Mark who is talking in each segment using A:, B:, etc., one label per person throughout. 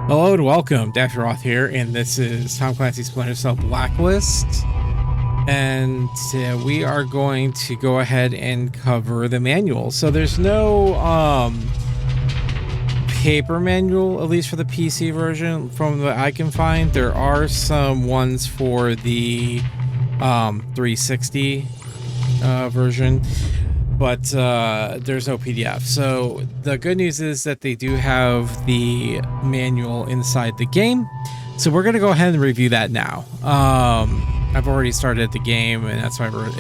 A: Hello and welcome, Dr. Roth here, and this is Tom Clancy's Splinter Cell Blacklist. And we are going to go ahead and cover the manual. So there's no paper manual, at least for the PC version, from what I can find. There are some ones for the 360 version, but there's no PDF. So the good news is that they do have the manual inside the game. So we're going to go ahead and review that now. I've already started the game, and that's why we're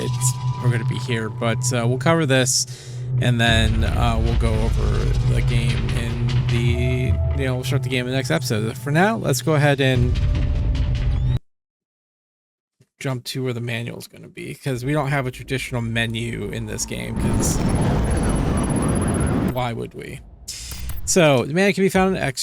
A: going to be here. But we'll cover this, and then we'll go over the game in the, we'll start the game in the next episode. For now, let's go ahead and jump to where the manual is going to be, because we don't have a traditional menu in this game, because why would we? So the manual can be found in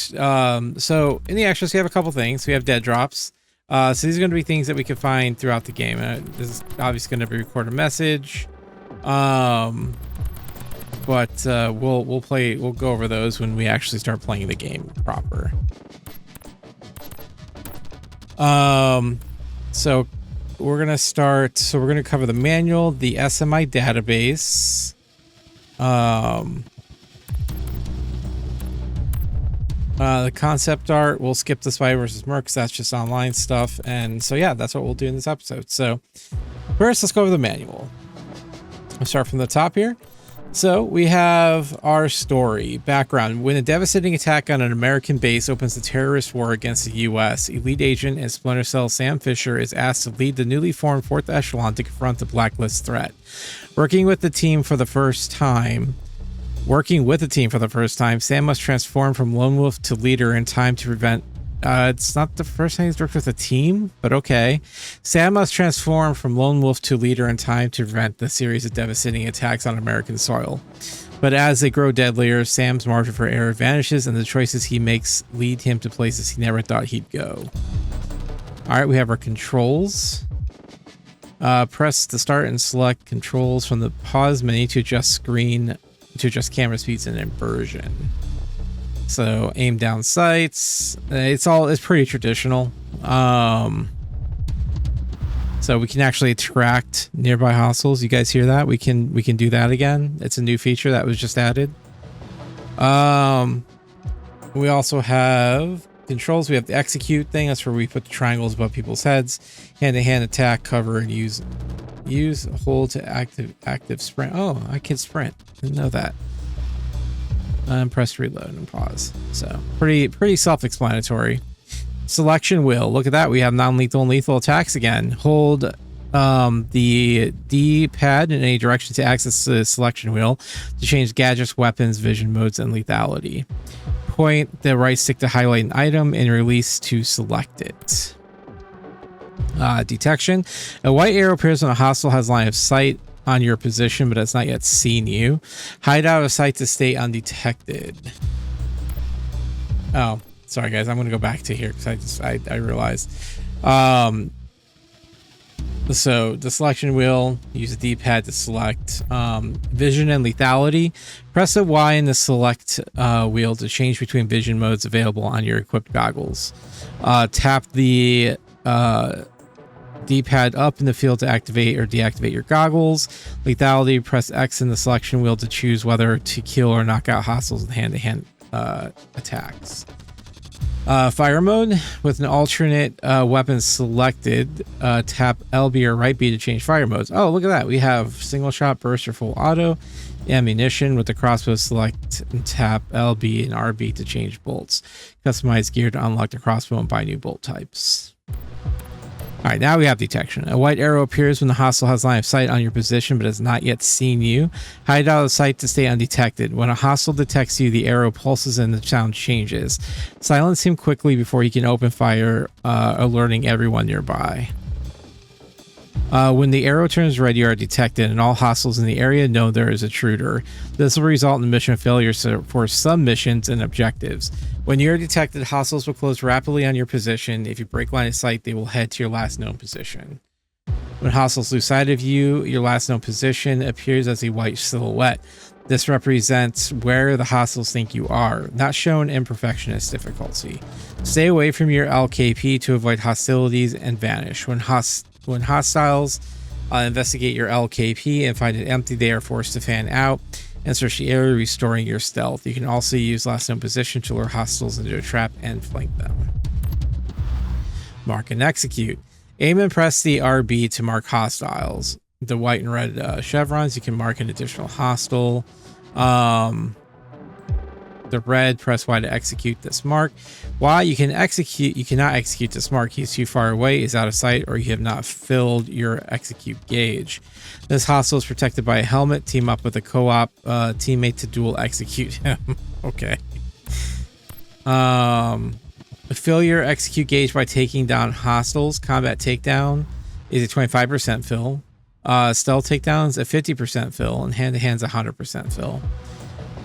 A: so in the extras we have a couple things. We have dead drops. So these are going to be things that we can find throughout the game. This is obviously going to be record a message, but we'll go over those when we actually start playing the game proper. So we're going to start. So we're going to cover the manual, the SMI database, the concept art. We'll skip the Spy versus Merc because that's just online stuff. And so, yeah, that's what we'll do in this episode. So first, let's go over the manual. I'll start from the top here. So we have our story. Background. When a devastating attack on an American base opens a terrorist war against the U.S., elite agent and Splinter Cell Sam Fisher is asked to lead the newly formed 4th Echelon to confront the Blacklist threat. Working with the team for the first time, Sam must transform from lone wolf to leader in time to prevent... it's not the first time he's worked with a team, but okay. Sam must transform from lone wolf to leader in time to prevent the series of devastating attacks on American soil. But as they grow deadlier, Sam's margin for error vanishes, and the choices he makes lead him to places he never thought he'd go. All right, we have our controls. Press the start and select controls from the pause menu to adjust camera speeds and inversion. So aim down sights. It's pretty traditional. So we can actually attract nearby hostiles. You guys hear that? We can do that again. It's a new feature that was just added. We also have controls. We have the execute thing. That's where we put the triangles above people's heads. Hand-to-hand attack, cover, and use hold to active sprint. Oh, I can sprint. Didn't know that. And press reload and pause. So pretty self-explanatory. Selection wheel. Look at that. We have non-lethal and lethal attacks again. Hold the D-pad in any direction to access the selection wheel to change gadgets, weapons, vision modes, and lethality. Point the right stick to highlight an item and release to select it. Detection. A white arrow appears when a hostile has line of sight on your position but has not yet seen you. Hide out of sight to stay undetected. Oh, sorry guys, I'm gonna go back to here because I realized. So the selection wheel, use the D-pad to select vision and lethality. Press the Y in the select wheel to change between vision modes available on your equipped goggles. Tap the D-pad up in the field to activate or deactivate your goggles. Lethality, press X in the selection wheel to choose whether to kill or knock out hostiles with hand-to-hand attacks. Fire mode. With an alternate weapon selected, tap LB or right B to change fire modes. Oh, look at that. We have single shot, burst, or full auto. Ammunition. With the crossbow, select and tap LB and RB to change bolts. Customize gear to unlock the crossbow and buy new bolt types. All right, now we have detection. A white arrow appears when the hostile has line of sight on your position but has not yet seen you. Hide out of sight to stay undetected. When a hostile detects you, the arrow pulses and the sound changes. Silence him quickly before he can open fire, alerting everyone nearby. When the arrow turns red, you are detected, and all hostiles in the area know there is an intruder. This will result in mission failures for some missions and objectives. When you are detected, hostiles will close rapidly on your position. If you break line of sight, they will head to your last known position. When hostiles lose sight of you, your last known position appears as a white silhouette. This represents where the hostiles think you are, not shown in perfectionist difficulty. Stay away from your LKP to avoid hostilities and vanish. When hostiles investigate your LKP and find it empty, they are forced to fan out and search the area, restoring your stealth. You can also use last known position to lure hostiles into a trap and flank them. Mark and execute. Aim and press the RB to mark hostiles. The white and red chevrons, you can mark an additional hostile. The red, press Y to execute this mark. Y, you cannot execute this mark. He's too far away, is out of sight, or you have not filled your execute gauge. This hostile is protected by a helmet. Team up with a co-op teammate to dual execute him. Okay. Fill your execute gauge by taking down hostiles. Combat takedown is a 25% fill. Stealth takedowns a 50% fill, and hand-to-hand's a 100% fill.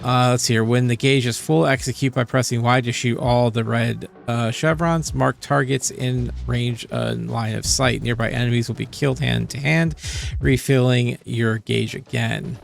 A: Let's see here. When the gauge is full, execute by pressing Y to shoot all the red chevrons. Mark targets in range and line of sight. Nearby enemies will be killed hand-to-hand, refilling your gauge again.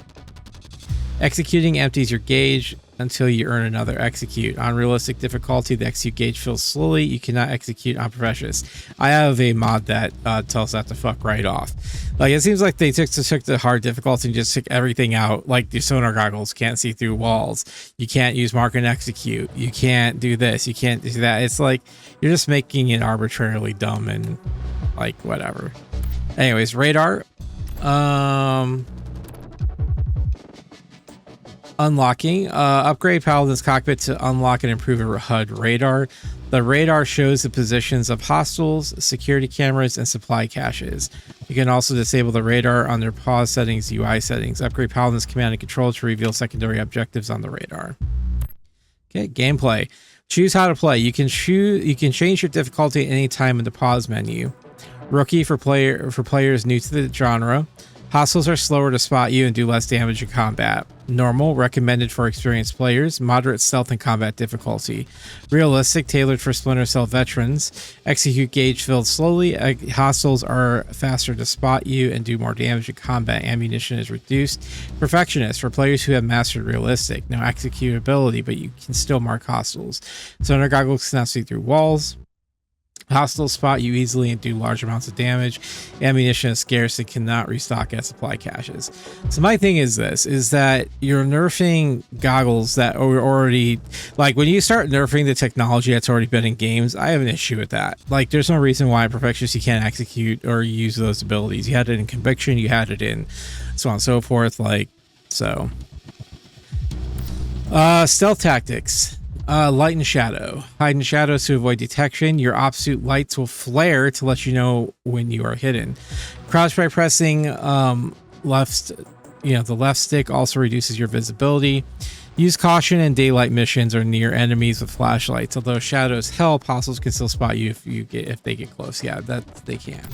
A: Executing empties your gauge until you earn another execute. On realistic difficulty, the execute gauge fills slowly. You cannot execute on perfectionist. I have a mod that tells that to fuck right off. Like, it seems like they took the hard difficulty and just took everything out. Like, your sonar goggles can't see through walls. You can't use mark and execute. You can't do this. You can't do that. It's like you're just making it arbitrarily dumb and like whatever. Anyways, radar. Unlocking. Upgrade Paladin's cockpit to unlock and improve a HUD radar. The radar shows the positions of hostiles, security cameras, and supply caches. You can also disable the radar under pause settings, UI settings. Upgrade Paladin's command and control to reveal secondary objectives on the radar. Okay, gameplay. Choose how to play. You can change your difficulty at any time in the pause menu. Rookie for players new to the genre. Hostiles are slower to spot you and do less damage in combat. Normal, recommended for experienced players. Moderate stealth and combat difficulty. Realistic, tailored for Splinter Cell veterans. Execute gauge filled slowly. Hostiles are faster to spot you and do more damage in combat. Ammunition is reduced. Perfectionist, for players who have mastered realistic. No executability, but you can still mark hostiles. Sonar goggles cannot see through walls. Hostiles spot you easily and do large amounts of damage. Ammunition is scarce and cannot restock at supply caches. So my thing is this, is that you're nerfing goggles that are already, like when you start nerfing the technology that's already been in games, I have an issue with that. Like there's no reason why in Perfectionist you can't execute or use those abilities. You had it in Conviction, you had it in so on and so forth. Like, so. Stealth tactics. Light and shadow. Hide in shadows to avoid detection. Your op suit lights will flare to let you know when you are hidden. Crouch by pressing the left stick also reduces your visibility. Use caution in daylight missions or near enemies with flashlights. Although shadows help, hostiles can still spot you if they get close. Yeah, that they can.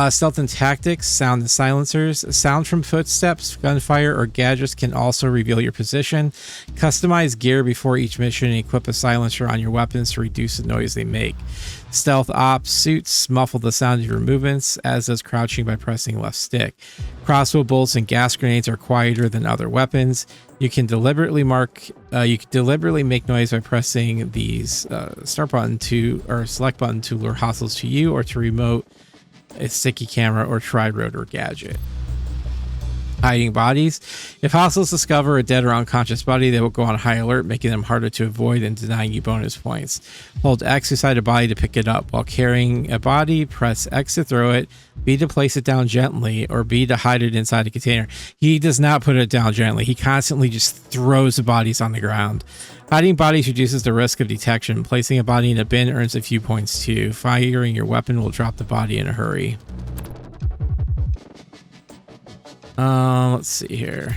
A: Stealth and tactics, sound and silencers. Sound from footsteps, gunfire, or gadgets can also reveal your position. Customize gear before each mission and equip a silencer on your weapons to reduce the noise they make. Stealth ops suits muffle the sound of your movements, as does crouching by pressing left stick. Crossbow bolts and gas grenades are quieter than other weapons. You can deliberately make noise by pressing these start button or select button to lure hostiles to you or to remote a sticky camera or tri-rotor gadget. Hiding bodies. If hostiles discover a dead or unconscious body, they will go on high alert, making them harder to avoid and denying you bonus points. Hold X beside a body to pick it up. While carrying a body, press X to throw it, B to place it down gently, or B to hide it inside a container. He does not put it down gently. He constantly just throws the bodies on the ground. Hiding bodies reduces the risk of detection. Placing a body in a bin earns a few points too. Firing your weapon will drop the body in a hurry. Let's see here.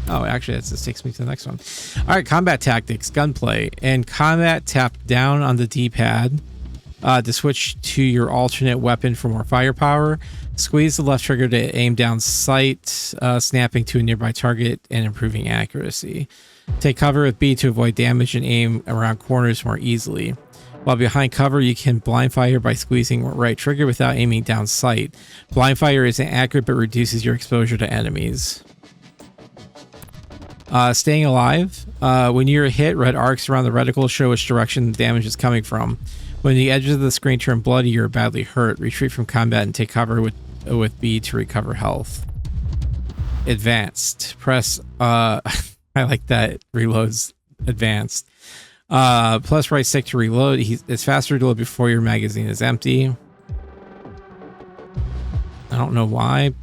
A: Oh, actually, this takes me to the next one. All right, combat tactics, gunplay. In combat, tap down on the D-pad to switch to your alternate weapon for more firepower. Squeeze the left trigger to aim down sight, snapping to a nearby target and improving accuracy. Take cover with B to avoid damage and aim around corners more easily. While behind cover, you can blind fire by squeezing right trigger without aiming down sight. Blind fire isn't accurate but reduces your exposure to enemies. Staying alive. When you're hit, red arcs around the reticle show which direction the damage is coming from. When the edges of the screen turn bloody, you're badly hurt. Retreat from combat and take cover with B to recover health. Advanced. Press I like that reloads advanced. Plus right stick to reload. It's faster to reload before your magazine is empty. I don't know why,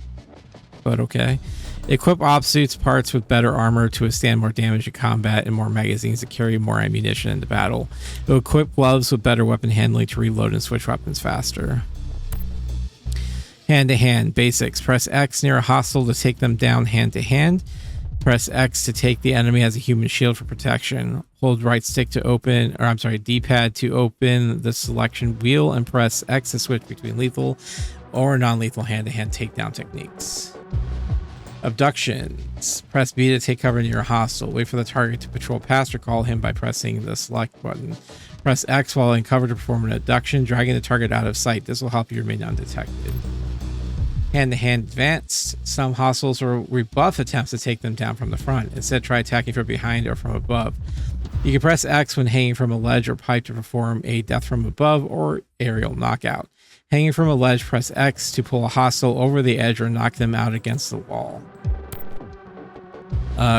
A: but okay. Equip op suits parts with better armor to withstand more damage in combat and more magazines to carry more ammunition into battle. It will equip gloves with better weapon handling to reload and switch weapons faster. Hand-to-hand basics. Press X near a hostile to take them down hand-to-hand. Press X to take the enemy as a human shield for protection. Hold right stick to open, or I'm sorry, D-pad to open the selection wheel, and press X to switch between lethal or non-lethal hand-to-hand takedown techniques. Abductions. Press B to take cover near a hostile. Wait for the target to patrol past or call him by pressing the select button. Press X while in cover to perform an abduction, dragging the target out of sight. This will help you remain undetected. Hand-to-hand advanced. Some hostiles will rebuff attempts to take them down from the front. Instead, try attacking from behind or from above. You can press X when hanging from a ledge or pipe to perform a death from above or aerial knockout. Hanging from a ledge, press X to pull a hostile over the edge or knock them out against the wall.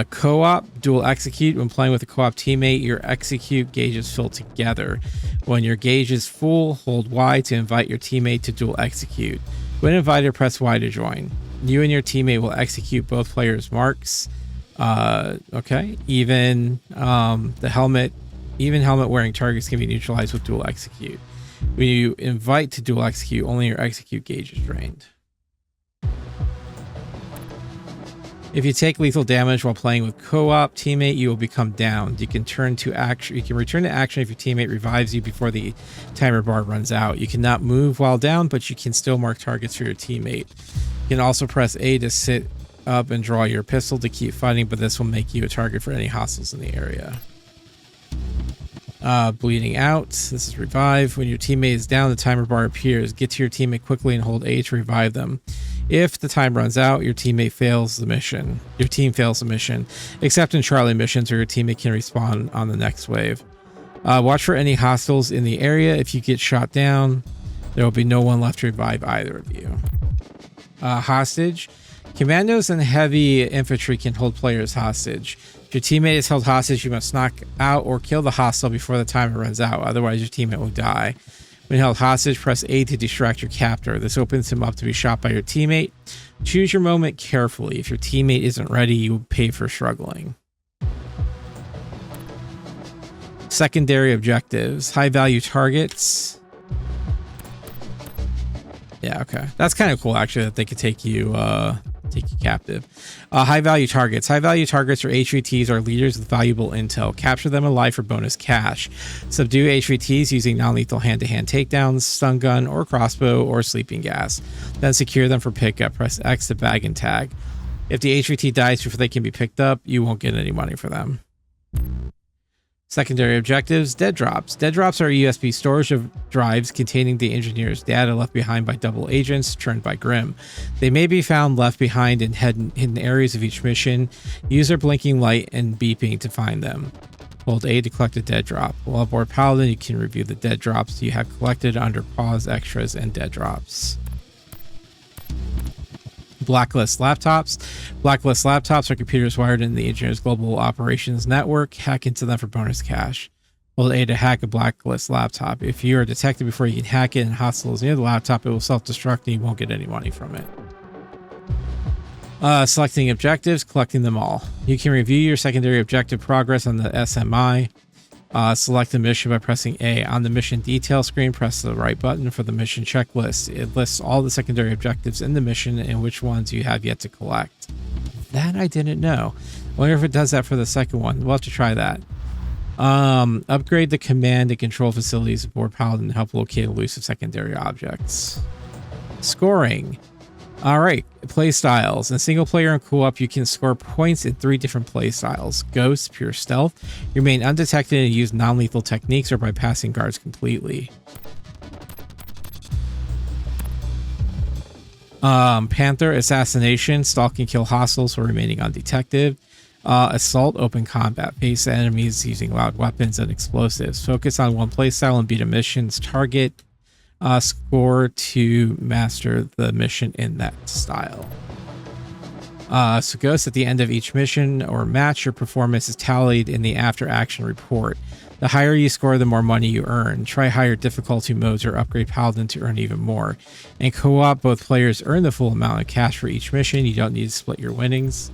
A: Co-op, dual execute. When playing with a co-op teammate, your execute gauges fill together. When your gauge is full, hold Y to invite your teammate to dual execute. When invited, press Y to join. You and your teammate will execute both players' marks. Okay. Even helmet wearing targets can be neutralized with dual execute. When you invite to dual execute, only your execute gauge is drained. If you take lethal damage while playing with co-op teammate, you will become downed. You can return to action if your teammate revives you before the timer bar runs out. You cannot move while down, but you can still mark targets for your teammate. You can also press A to sit up and draw your pistol to keep fighting, but this will make you a target for any hostiles in the area. Bleeding out. This is revive. When your teammate is down, the timer bar appears. Get to your teammate quickly and hold A to revive them. If the time runs out, your team fails the mission. Except in Charlie missions, where your teammate can respawn on the next wave. Watch for any hostiles in the area. If you get shot down, there will be no one left to revive either of you. Hostage. Commandos and heavy infantry can hold players hostage. If your teammate is held hostage, you must knock out or kill the hostile before the timer runs out. Otherwise, your teammate will die. When held hostage, press A to distract your captor. This opens him up to be shot by your teammate. Choose your moment carefully. If your teammate isn't ready, you will pay for struggling. Secondary objectives. High value targets. Yeah, okay. That's kind of cool, actually, that they could take you captive. High value targets. High value targets or HVTs are leaders with valuable intel. Capture them alive for bonus cash. Subdue HVTs using non-lethal hand-to-hand takedowns, stun gun or crossbow or sleeping gas. Then secure them for pickup. Press X to bag and tag. If the HVT dies before they can be picked up, you won't get any money for them. Secondary objectives. Dead drops. Dead drops are USB storage of drives containing the engineer's data left behind by double agents turned by Grimm. They may be found left behind in hidden areas of each mission. Use their blinking light and beeping to find them. Hold A to collect a dead drop. While aboard Paladin, you can review the dead drops you have collected under pause, extras, and dead drops. Blacklist laptops. Blacklist laptops are computers wired in the engineer's global operations network. Hack into them for bonus cash. Hold A to hack a Blacklist laptop. If you are detected before you can hack it and hostiles near the laptop, it will self-destruct and you won't get any money from it. Selecting objectives, collecting them all. You can review your secondary objective progress on the SMI. Select a mission by pressing A. On the mission detail screen, press the right button for the mission checklist. It lists all the secondary objectives in the mission and which ones you have yet to collect. That I didn't know. I wonder if it does that for the second one. We'll have to try that. Upgrade the command and control facilities aboard Paladin to help locate elusive secondary objects. Scoring. Alright, play styles. In single player and co-op, you can score points in 3 different play styles. Ghost, pure stealth, remain undetected and use non-lethal techniques or by passing guards completely. Panther, assassination, stalk and kill hostiles while remaining undetected. Assault open combat. Face enemies using loud weapons and explosives. Focus on one playstyle and beat a mission's target. Score to master the mission in that style. So Ghost, at the end of each mission or match, your performance is tallied in the after action report. The higher you score, the more money you earn. Try higher difficulty modes or upgrade Paladin to earn even more. In co-op, both players earn the full amount of cash for each mission. You don't need to split your winnings.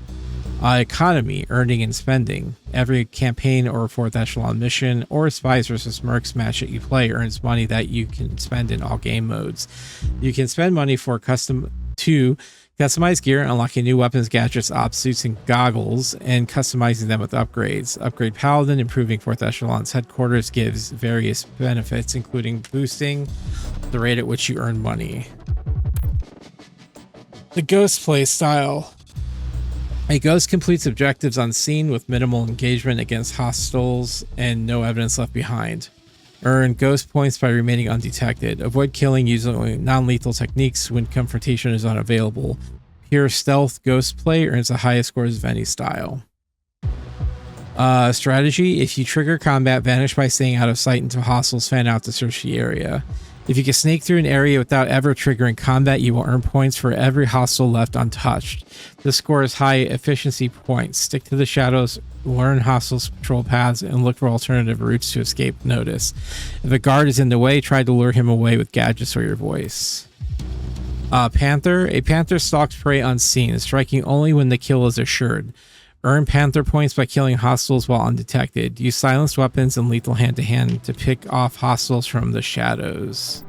A: Economy, earning and spending. Every campaign or 4th echelon mission or Spies vs. Mercs match that you play earns money that you can spend in all game modes. You can spend money for customized gear, unlocking new weapons, gadgets, ops suits, and goggles, and customizing them with upgrades. Upgrade Paladin, improving 4th echelon's headquarters, gives various benefits, including boosting the rate at which you earn money. The Ghost play style. A Ghost completes objectives unseen with minimal engagement against hostiles and no evidence left behind. Earn Ghost points by remaining undetected. Avoid killing using non-lethal techniques when confrontation is unavailable. Pure stealth Ghost play earns the highest scores of any style. Strategy. If you trigger combat, vanish by staying out of sight until hostiles fan out to search the area. If you can snake through an area without ever triggering combat, you will earn points for every hostile left untouched. This scores high efficiency points. Stick to the shadows, learn hostiles' patrol paths, and look for alternative routes to escape notice. If a guard is in the way, try to lure him away with gadgets or your voice. Panther. A panther stalks prey unseen, striking only when the kill is assured. Earn Panther points by killing hostiles while undetected. Use silenced weapons and lethal hand-to-hand to pick off hostiles from the shadows.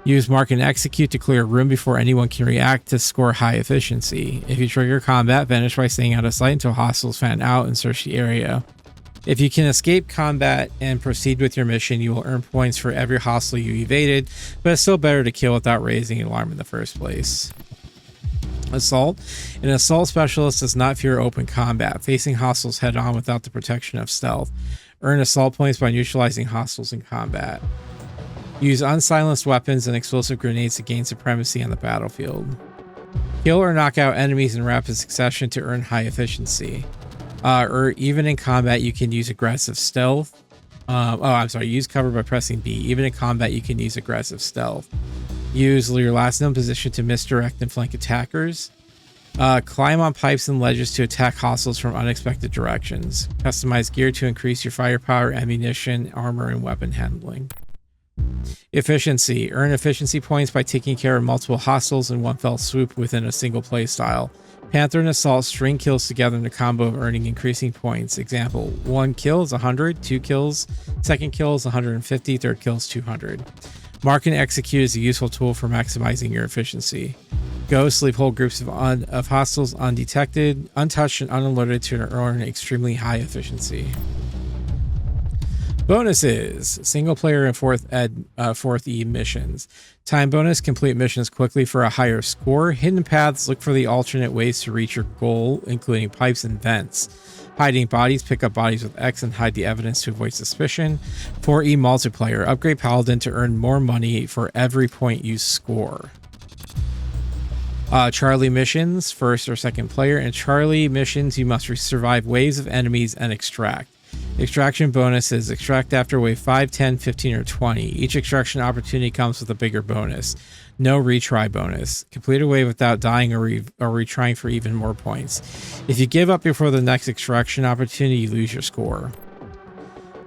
A: Use Mark and Execute to clear a room before anyone can react to score high efficiency. If you trigger combat, vanish by staying out of sight until hostiles fan out and search the area. If you can escape combat and proceed with your mission, you will earn points for every hostile you evaded, but it's still better to kill without raising an alarm in the first place. Assault. An assault specialist does not fear open combat, facing hostiles head-on without the protection of stealth. Earn assault points by neutralizing hostiles in combat. Use unsilenced weapons and explosive grenades to gain supremacy on the battlefield. Kill or knock out enemies in rapid succession to earn high efficiency. Or even in combat, you can use aggressive stealth. Use cover by pressing B. Even in combat, you can use aggressive stealth. Use your last known position to misdirect and flank attackers. Climb on pipes and ledges to attack hostiles from unexpected directions. Customize gear to increase your firepower, ammunition, armor, and weapon handling. Efficiency. Earn efficiency points by taking care of multiple hostiles in one fell swoop within a single playstyle. Panther and Assault string kills together in a combo of earning increasing points. Example, 1 kill is 100, 2 kills, second kill is 150, third kill is 200. Mark and Execute is a useful tool for maximizing your efficiency. Ghosts leave whole groups of hostiles undetected, untouched, and unalerted to earn extremely high efficiency. Bonuses. Single player and 4th E missions. Time bonus. Complete missions quickly for a higher score. Hidden paths. Look for the alternate ways to reach your goal, including pipes and vents. Hiding bodies. Pick up bodies with X and hide the evidence to avoid suspicion. 4E multiplayer. Upgrade Paladin to earn more money for every point you score. Charlie missions. First or second player. In Charlie missions, you must survive waves of enemies and extract. Extraction bonuses. Extract after wave 5, 10, 15, or 20. Each extraction opportunity comes with a bigger bonus. No retry bonus. Complete a wave without dying or retrying for even more points. If you give up before the next extraction opportunity, you lose your score.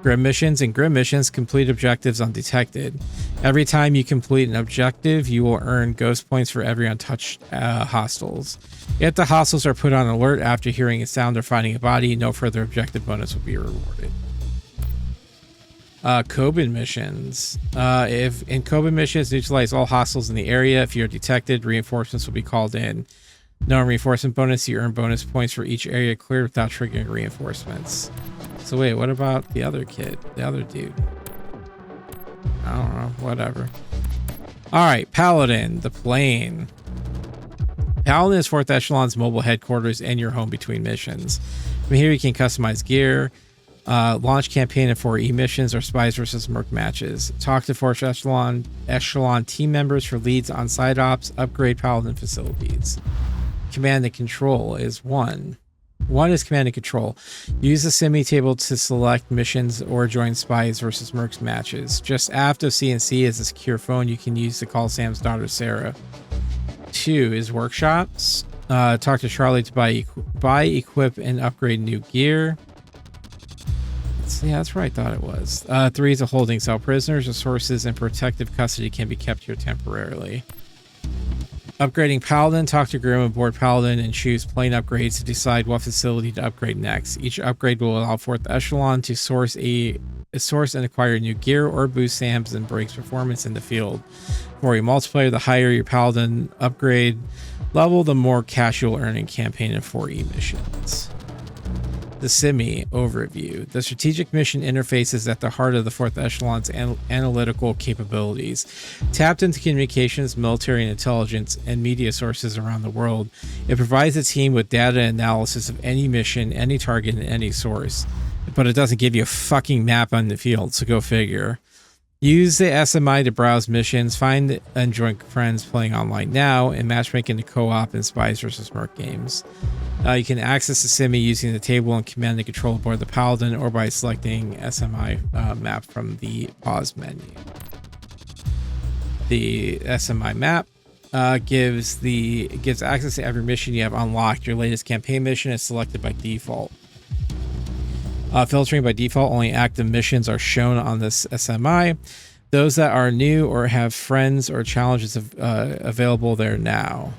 A: Grim missions. In Grim missions, complete objectives undetected. Every time you complete an objective, you will earn ghost points for every untouched hostiles. If the hostiles are put on alert after hearing a sound or finding a body, no further objective bonus will be rewarded. Coben missions. If in Coben missions, neutralize all hostiles in the area. If you're detected, reinforcements will be called in. No reinforcement bonus. You earn bonus points for each area cleared without triggering reinforcements. So wait, what about the other kid? The other dude? I don't know. Whatever. Alright, Paladin, the plane. Paladin is 4th Echelon's mobile headquarters and your home between missions. From here you can customize gear, launch campaign and 4E missions or Spies vs. Merc matches. Talk to 4th Echelon team members for leads on side ops, upgrade Paladin facilities. Command and control is 1. One is command and control. Use the simi table to select missions or join spies versus mercs matches. Just after CNC is a secure phone you can use to call Sam's daughter Sarah. 2 is workshops. Talk to Charlie to buy, equip, and upgrade new gear. Yeah, that's where I thought it was. 3 is a holding cell. Prisoners, resources, and protective custody can be kept here temporarily. Upgrading Paladin. Talk to Grim aboard Paladin and choose plane upgrades to decide what facility to upgrade next. Each upgrade will allow 4th Echelon to source and acquire new gear or boost Sam's and Break's performance in the field. For your multiplayer, the higher your Paladin upgrade level, the more cash you'll earn in campaign and 4E missions. The Simi overview. The strategic mission interface is at the heart of the 4th Echelon's analytical capabilities. Tapped into communications, military and intelligence, and media sources around the world, it provides a team with data analysis of any mission, any target, and any source. But it doesn't give you a fucking map on the field, so go figure. Use the SMI to browse missions, find and join friends playing online now, and matchmake into co-op and Spies vs. Merc games. You can access the Simi using the table and command and control aboard the Paladin or by selecting SMI map from the pause menu. The SMI map gives access to every mission you have unlocked. Your latest campaign mission is selected by default. Filtering by default, only active missions are shown on this SMI. Those that are new or have friends or challenges available there now.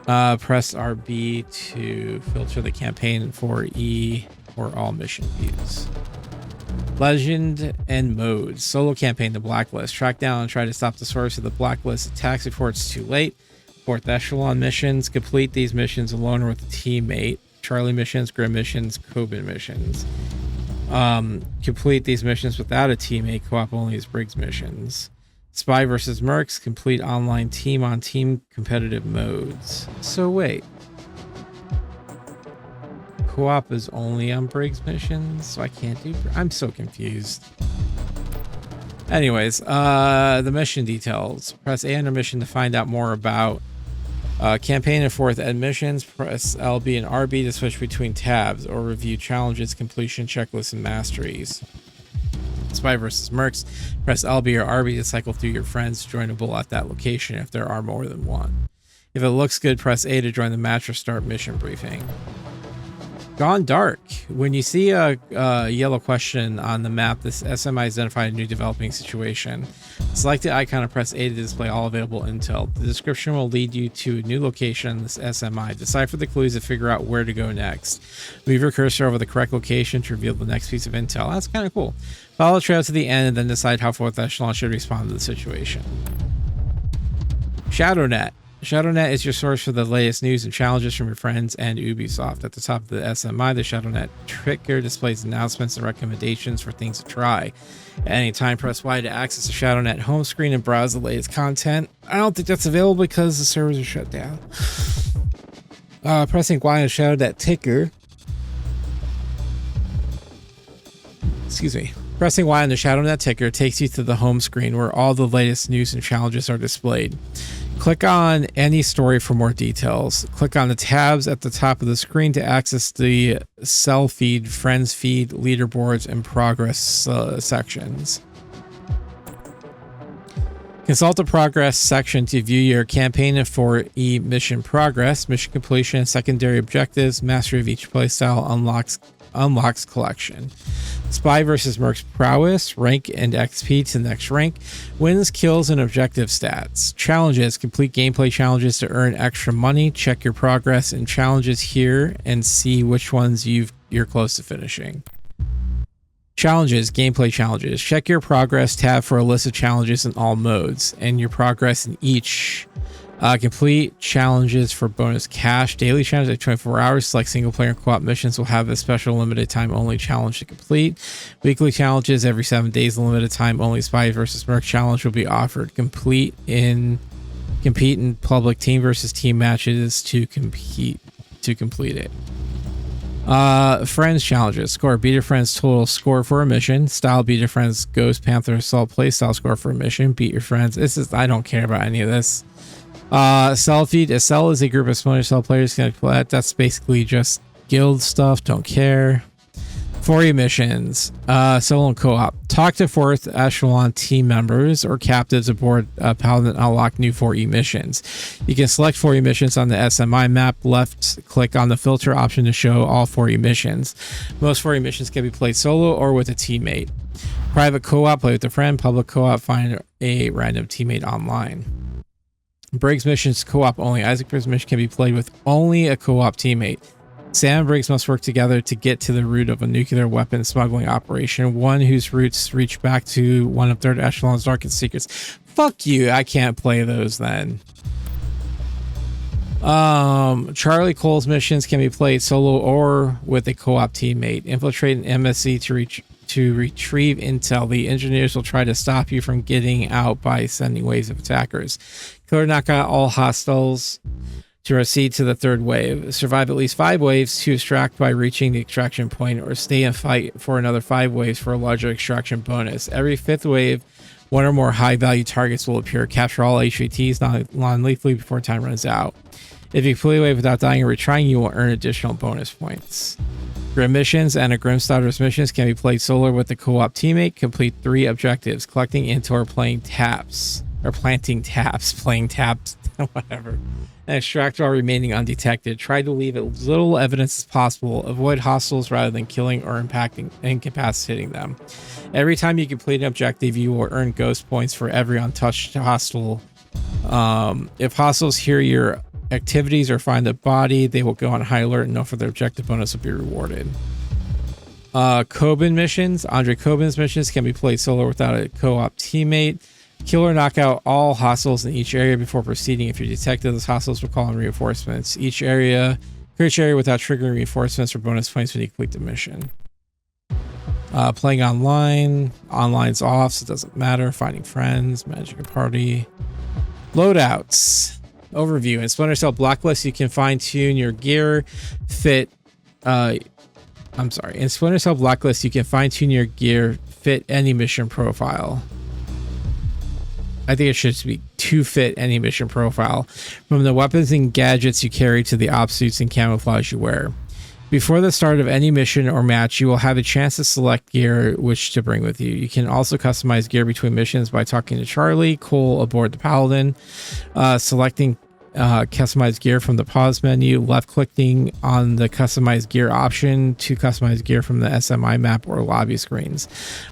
A: Press RB to filter the campaign, for E or all mission views. Legend and modes. Solo campaign, the Blacklist. Track down and try to stop the source of the Blacklist attacks before it's too late. 4th Echelon missions. Complete these missions alone or with a teammate. Charlie missions, Grim missions, Coben missions. Complete these missions without a teammate. Co-op only as Briggs missions. Spy vs. Mercs. Complete online team-on-team competitive modes. So wait. Co-op is only on Briggs missions, so I can't do... I'm so confused. Anyways, the mission details. Press A under mission to find out more about campaign and 4th Ed missions. Press LB and RB to switch between tabs or review challenges, completion checklists, and masteries. Spy vs. Mercs. Press LB or RB to cycle through your friends joinable at that location if there are more than one. If it looks good, press A to join the match or start mission briefing. Gone dark. When you see a yellow question on the map, this SMI identified a new developing situation. Select the icon and press A to display all available intel. The description will lead you to a new location on this SMI. Decipher the clues to figure out where to go next. Move your cursor over the correct location to reveal the next piece of intel. That's kind of cool. Follow the trail to the end and then decide how 4th Echelon should respond to the situation. ShadowNet. ShadowNet is your source for the latest news and challenges from your friends and Ubisoft. At the top of the SMI, the ShadowNet trigger displays announcements and recommendations for things to try. At any time, press Y to access the ShadowNet home screen and browse the latest content. I don't think that's available because the servers are shut down. Pressing Y on the ShadowNet ticker. Excuse me. Pressing Y on the ShadowNet ticker takes you to the home screen where all the latest news and challenges are displayed. Click on any story for more details. Click on the tabs at the top of the screen to access the cell feed, friends feed, leaderboards, and progress sections. Consult the progress section to view your campaign and 4E mission progress, mission completion, secondary objectives, mastery of each playstyle, unlocks collection. Spy vs. Mercs prowess, rank and XP to the next rank, wins, kills, and objective stats. Challenges, complete gameplay challenges to earn extra money, check your progress and challenges here and see which ones you're close to finishing. Challenges, gameplay challenges. Check your progress tab for a list of challenges in all modes and your progress in each. Complete challenges for bonus cash. Daily challenges at 24 hours. Select single player and co-op missions will have a special limited time only challenge to complete. Weekly challenges every 7 days. The limited time only Spy vs. Merc challenge will be offered. Compete in public team versus team matches to complete it. Friends challenges. Score. Beat your friends total score for a mission. Style. Beat your friends Ghost Panther Assault playstyle score for a mission. Beat your friends. I don't care about any of this. Cell feed. A cell is a group of Splinter Cell players. That's basically just guild stuff. Don't care. 4E missions. Solo and co-op. Talk to 4th echelon team members or captives aboard Paladin and unlock new 4E missions. You can select 4E missions on the SMI map. Left click on the filter option to show all 4E missions. Most 4E missions can be played solo or with a teammate. Private co-op, play with a friend. Public co-op, find a random teammate online. Briggs missions co-op only. Isaac Briggs mission can be played with only a co-op teammate. Sam and Briggs must work together to get to the root of a nuclear weapon smuggling operation, one whose roots reach back to one of 3rd echelon's darkest secrets. Fuck you, I can't play those then. Charlie Cole's missions can be played solo or with a co-op teammate. Infiltrate an MSC to retrieve intel. The engineers will try to stop you from getting out by sending waves of attackers. Kill or knock out all hostiles to proceed to the 3rd wave. Survive at least 5 waves to extract by reaching the extraction point, or stay and fight for another 5 waves for a larger extraction bonus. Every 5th wave, 1 or more high-value targets will appear. Capture all HVTs non-lethally before time runs out. If you complete a wave without dying or retrying, you will earn additional bonus points. Grim missions and a Grimstotter's missions can be played solo with a co-op teammate. Complete 3 objectives: collecting intel or playing taps, or planting taps, playing taps, whatever, and extract while remaining undetected. Try to leave as little evidence as possible. Avoid hostiles rather than killing or incapacitating them. Every time you complete an objective, you will earn ghost points for every untouched hostile. If hostiles hear your activities or find the body, they will go on high alert and no further objective bonus will be rewarded. Coben missions. Andre Coben's missions can be played solo without a co-op teammate. Kill or knock out all hostiles in each area before proceeding. If you're detected, those hostiles will call in reinforcements. Clear each area without triggering reinforcements or bonus points when you complete the mission. Playing online. Online's off, so it doesn't matter. Finding friends. Managing a party. Loadouts. Overview. In Splinter Cell Blacklist, you can fine-tune your gear fit. In Splinter Cell Blacklist, you can fine-tune your gear fit any mission profile. I think it should be to fit any mission profile, from the weapons and gadgets you carry to the op suits and camouflage you wear. Before the start of any mission or match, you will have a chance to select gear which to bring with you. You can also customize gear between missions by talking to Charlie Cole aboard the Paladin, selecting customize gear from the pause menu, left clicking on the customize gear option to customize gear from the SMI map or lobby screens.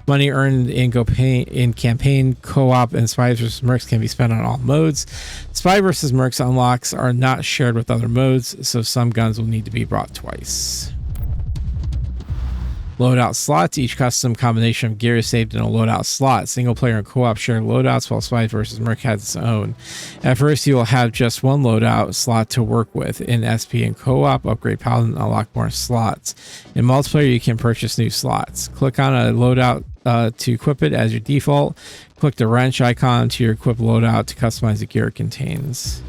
A: Money earned in campaign, co-op, and Spy vs. Mercs can be spent on all modes. Spy vs. Mercs unlocks are not shared with other modes, so some guns will need to be brought twice. Loadout slots. Each custom combination of gear is saved in a loadout slot. Single player and co-op share loadouts, while Spy vs. Merc has its own. At first, you will have just one loadout slot to work with. In SP and co-op, upgrade Paladin and unlock more slots. In multiplayer, you can purchase new slots. Click on a loadout to equip it as your default. Click the wrench icon to your equip loadout to customize the gear it contains.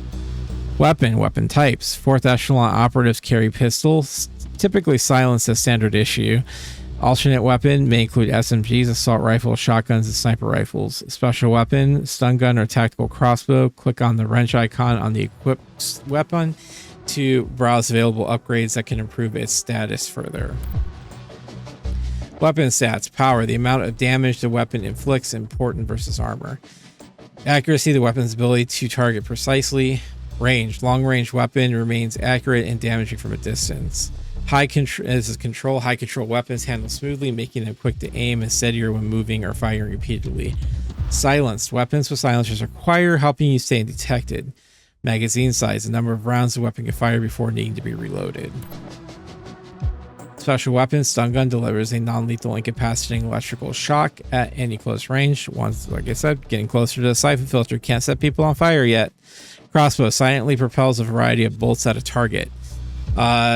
A: Weapon types. 4th echelon operatives carry pistols, typically silenced as standard issue. Alternate weapon may include SMGs, assault rifles, shotguns, and sniper rifles. Special weapon, stun gun or tactical crossbow. Click on the wrench icon on the equipped weapon to browse available upgrades that can improve its status further. Weapon stats. Power, the amount of damage the weapon inflicts, important versus armor. Accuracy, the weapon's ability to target precisely. Range, long-range weapon remains accurate and damaging from a distance. Control. High control weapons handle smoothly, making them quick to aim and steadier when moving or firing repeatedly. Silenced. Weapons with silencers require helping you stay undetected. Magazine size. The number of rounds the weapon can fire before needing to be reloaded. Special weapon. Stun gun delivers a non-lethal incapacitating electrical shock at any close range. Once, like I said, getting closer to the siphon filter. Can't set people on fire yet. Crossbow. Silently propels a variety of bolts at a target.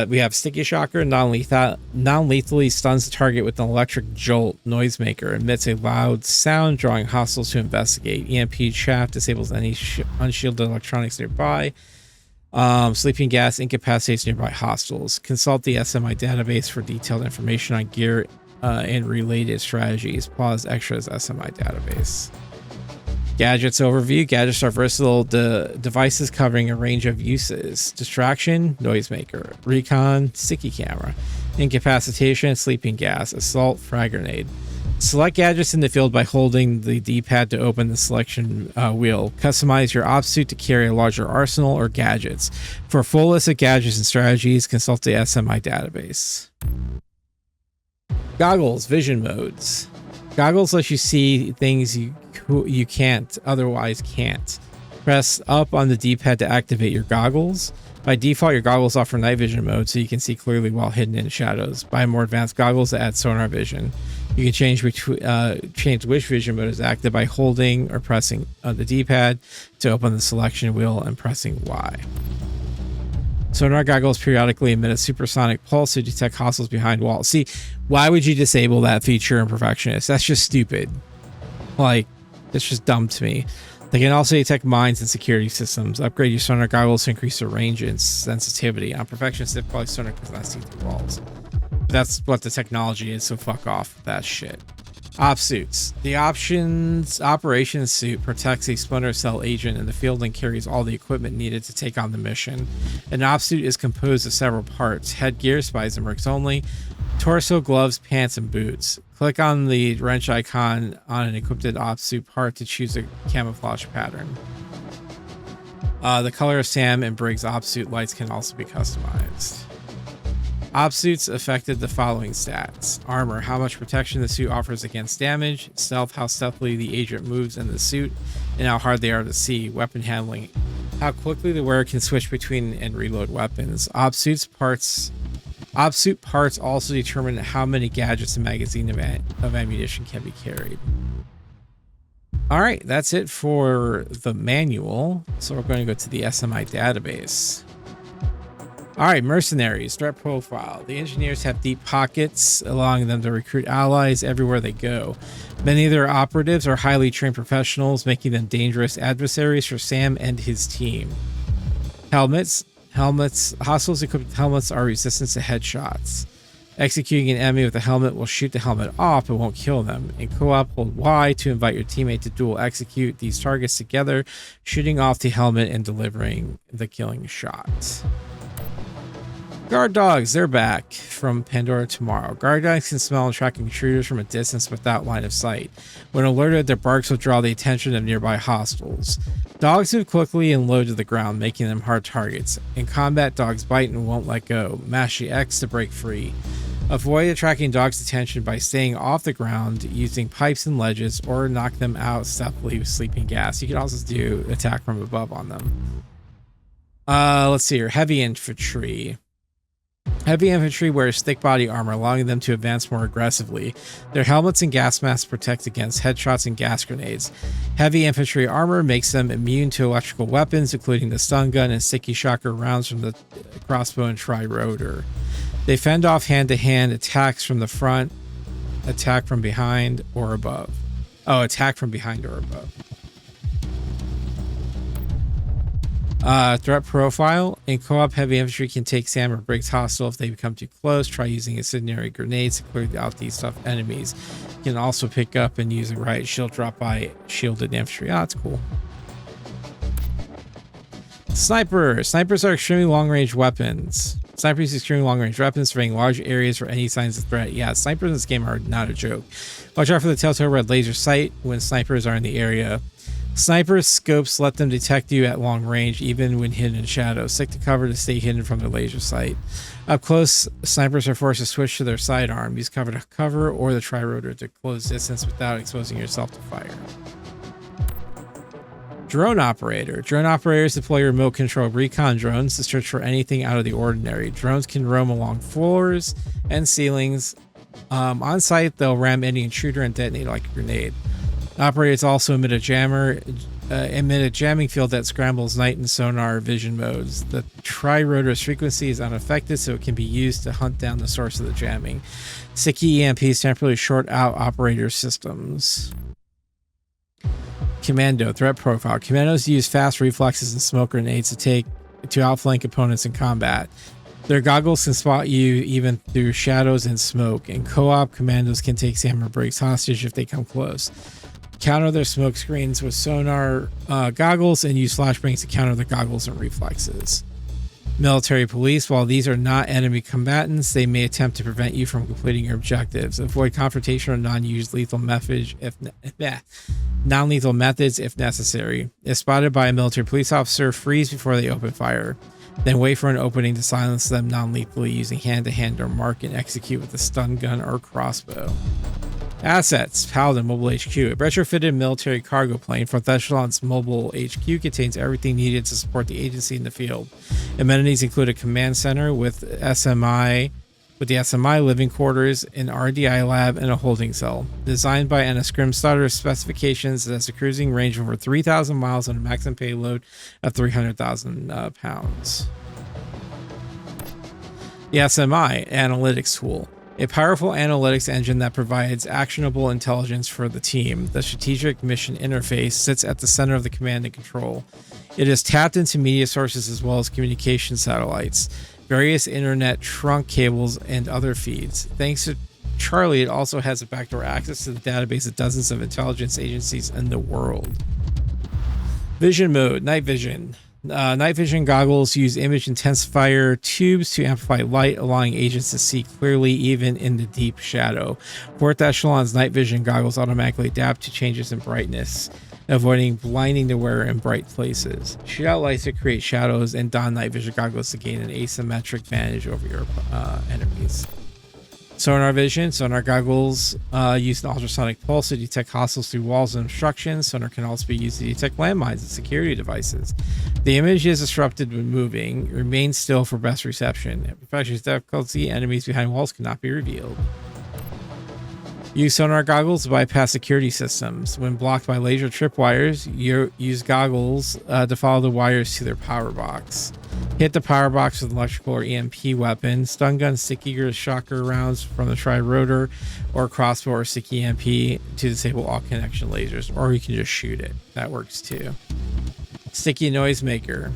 A: We have Sticky Shocker, non-lethally stuns the target with an electric jolt. Noisemaker emits a loud sound, drawing hostiles to investigate. EMP Shaft disables any unshielded electronics nearby. Sleeping Gas incapacitates nearby hostiles. Consult the SMI database for detailed information on gear and related strategies. Pause extras SMI database. Gadgets overview. Gadgets are versatile devices covering a range of uses. Distraction, noisemaker. Recon, sticky camera. Incapacitation, sleeping gas. Assault, frag grenade. Select gadgets in the field by holding the D-pad to open the selection wheel. Customize your op suit to carry a larger arsenal or gadgets. For a full list of gadgets and strategies, consult the SMI database. Goggles, vision modes. Goggles let you see things you can't otherwise can't. Press up on the D-pad to activate your goggles. By default, your goggles offer night vision mode so you can see clearly while hidden in shadows. Buy more advanced goggles that add sonar vision. You can change which vision mode is active by holding or pressing on the D-pad to open the selection wheel and pressing Y. Sonar goggles periodically emit a supersonic pulse to detect hostiles behind walls. See, why would you disable that feature in Perfectionist? That's just stupid. Like, it's just dumb to me. They can also detect mines and security systems. Upgrade your sonar goggles to increase their range and sensitivity. On Perfectionist, they probably sonar does not see through walls. But that's what the technology is, so fuck off with that shit. Op suits. The operations suit protects a Splinter Cell agent in the field and carries all the equipment needed to take on the mission. An op suit is composed of several parts: headgear, spies and mercs only, torso, gloves, pants, and boots. Click on the wrench icon on an equipped op suit part to choose a camouflage pattern. The color of Sam and Briggs op suit lights can also be customized. Op suits affected the following stats: armor, how much protection the suit offers against damage; stealth, how stealthily the agent moves in the suit and how hard they are to see; weapon handling, how quickly the wearer can switch between and reload weapons. Op suit parts also determine how many gadgets and magazine of ammunition can be carried. All right, that's it for the manual. So we're going to go to the SMI database. All right, mercenaries, threat profile. The engineers have deep pockets, allowing them to recruit allies everywhere they go. Many of their operatives are highly trained professionals, making them dangerous adversaries for Sam and his team. Helmets. Hostiles equipped with helmets are resistant to headshots. Executing an enemy with a helmet will shoot the helmet off but won't kill them. In co-op, hold Y to invite your teammate to dual execute these targets together, shooting off the helmet and delivering the killing shot. Guard dogs, they're back from Pandora tomorrow. Guard dogs can smell and track intruders from a distance without line of sight. When alerted, their barks will draw the attention of nearby hostiles. Dogs move quickly and low to the ground, making them hard targets. In combat, dogs bite and won't let go. Mash the X to break free. Avoid attracting dogs' attention by staying off the ground, using pipes and ledges, or knock them out stealthily with sleeping gas. You can also do attack from above on them. Let's see here. Heavy infantry. Heavy infantry wears thick body armor, allowing them to advance more aggressively. Their helmets and gas masks protect against headshots and gas grenades. Heavy infantry armor makes them immune to electrical weapons, including the stun gun and sticky shocker rounds from the crossbow and tri-rotor. They fend off hand-to-hand attacks from the front, attack from behind or above. Oh, attack from behind or above. Threat profile. In co-op, heavy infantry can take Sam or Briggs hostile if they become too close. Try using incendiary grenades to clear out these tough enemies. You can also pick up and use a riot shield drop by shielded infantry. Oh, that's cool. Sniper. Snipers are extremely long-range weapons. Snipers use extremely long-range weapons, surveying large areas for any signs of threat. Yeah, snipers in this game are not a joke. Watch out for the telltale red laser sight when snipers are in the area. Snipers' scopes let them detect you at long range, even when hidden in shadows. Stick to cover to stay hidden from their laser sight. Up close, snipers are forced to switch to their sidearm. Use cover to cover or the tri-rotor to close distance without exposing yourself to fire. Drone operator. Drone operators deploy remote control recon drones to search for anything out of the ordinary. Drones can roam along floors and ceilings. On site, they'll ram any intruder and detonate like a grenade. Operators also emit a jamming field that scrambles night and sonar vision modes. The tri-rotor's frequency is unaffected, so it can be used to hunt down the source of the jamming. Sticky EMPs temporarily short out operator systems. Commando threat profile. Commandos use fast reflexes and smoke grenades to outflank opponents in combat. Their goggles can spot you even through shadows and smoke. In co-op, commandos can take Sam or Briggs hostage if they come close. Counter their smoke screens with sonar goggles and use flashbangs to counter the goggles and reflexes. Military police, while these are not enemy combatants, they may attempt to prevent you from completing your objectives. Avoid confrontation or non-lethal methods if necessary. If spotted by a military police officer, freeze before they open fire. Then wait for an opening to silence them non-lethally using hand-to-hand or mark and execute with a stun gun or crossbow. Assets. Paladin Mobile HQ. A retrofitted military cargo plane from Thessalon's Mobile HQ contains everything needed to support the agency in the field. Amenities include a command center with the SMI living quarters, an RDI lab, and a holding cell. Designed by Anna Scrimstotter, specifications it has a cruising range of over 3,000 miles and a maximum payload of 300,000 pounds. The SMI Analytics Tool. A powerful analytics engine that provides actionable intelligence for the team. The strategic mission interface sits at the center of the command and control. It is tapped into media sources as well as communication satellites, various internet trunk cables, and other feeds. Thanks to Charlie, it also has a backdoor access to the database of dozens of intelligence agencies in the world. Vision mode, night vision. Night vision goggles use image intensifier tubes to amplify light, allowing agents to see clearly even in the deep shadow. Fourth Echelon's night vision goggles automatically adapt to changes in brightness, avoiding blinding the wearer in bright places. Shoot out lights to create shadows and don night vision goggles to gain an asymmetric advantage over your enemies. Sonar vision. Sonar goggles use an ultrasonic pulse to detect hostiles through walls and obstructions. Sonar can also be used to detect landmines and security devices. The image is disrupted when moving. Remain still for best reception. At professional difficulty, enemies behind walls cannot be revealed. Use sonar goggles to bypass security systems. When blocked by laser tripwires, use goggles to follow the wires to their power box. Hit the power box with an electrical or EMP weapon. Stun gun, sticky or shocker rounds from the tri-rotor, or crossbow or sticky EMP to disable all connection lasers, or you can just shoot it. That works too. Sticky noisemaker.